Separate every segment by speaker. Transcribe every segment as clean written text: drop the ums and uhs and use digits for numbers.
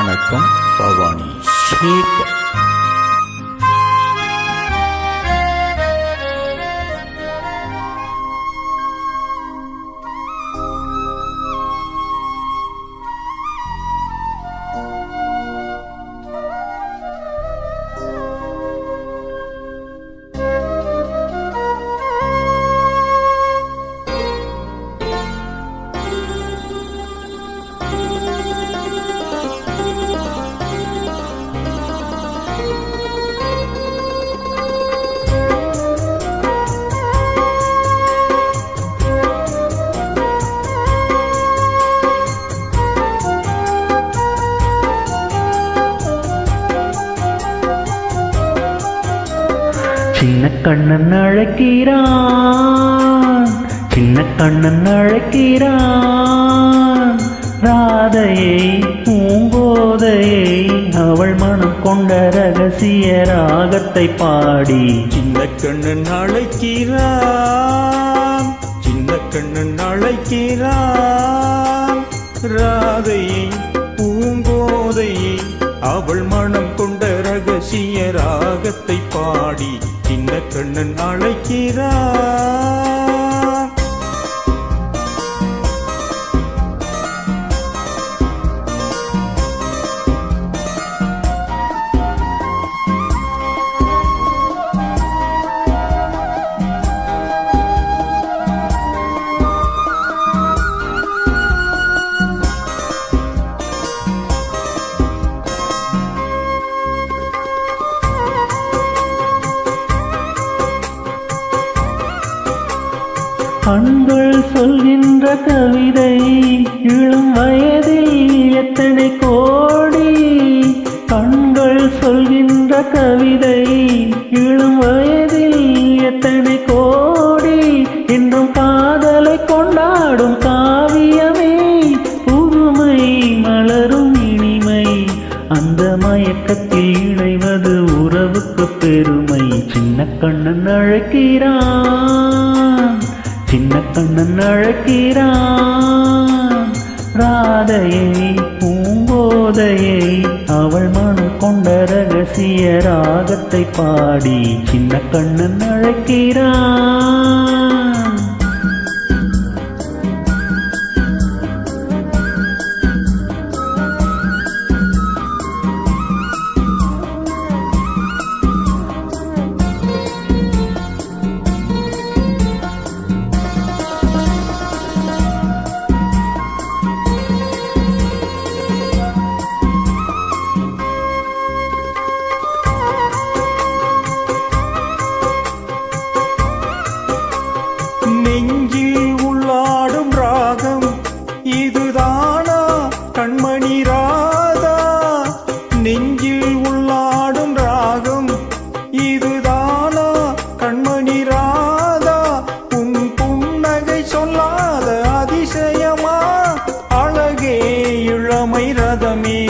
Speaker 1: வணக்கம். பவானி சேகர்.
Speaker 2: சின்ன கண்ணன் அழைக்கிறான், சின்ன கண்ணன் அழைக்கிறான். ராதையை பூங்கோதையை அவள் மனம் கொண்ட ரகசிய ராகத்தை பாடி
Speaker 1: சின்ன கண்ணன் அழைக்கிறான், சின்ன கண்ணன் அழைக்கிறான். ராதையை பூங்கோதையை அவள் மனம் கொண்ட ரகசிய ராகத்தை பாடி சின்ன கண்ணன் அழைக்கிறான்.
Speaker 2: கண்கள் சொல்கின்ற கவிதை இளம் வயதில் எத்தனை கோடி. கண்கள் சொல்கின்ற கவிதை இளம் வயதில் எத்தனை கோடி. என்றும் காதலை கொண்டாடும் காவியமே புதுமை மலரும் இனிமை. அந்த மயக்கத்தில் இணைவது உறவுக்கு பெருமை. சின்ன கண்ணன் அழைக்கிறான், சின்ன கண்ணன் அழைக்கிறான். ராதையை பூங்கோதையை அவள் மனம் கொண்ட ரகசிய ராகத்தை பாடி சின்ன கண்ணன் அழைக்கிறான்.
Speaker 1: நெஞ்சில் உள்ளாடும் ராகம் இதுதானா கண்மணி ராதா? நெஞ்சில் உள்ளாடும் ராகம் இதுதானா கண்மணி ராதா? உன் புன்னகை சொல்லாத அதிசயமா? அழகே இளமை ரதமே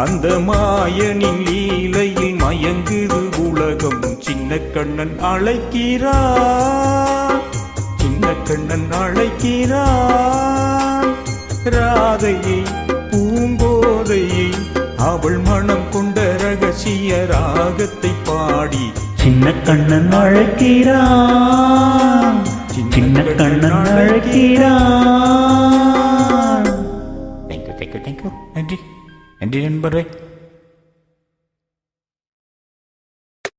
Speaker 1: அந்த மாயனின் லீலையில் மயங்குது உலகம். சின்ன கண்ணன் அழைக்கிறான், சின்ன கண்ணன் அழைக்கிறான். ராதையை பூங்கோதையை அவள் மனம் கொண்ட ரகசிய ராகத்தை பாடி
Speaker 2: சின்ன கண்ணன் அழைக்கிறான், சின்ன கண்ணன் அழைக்கிறான்.
Speaker 1: Thank you thank you thank you. நன்றி நன்றி நண்பரே.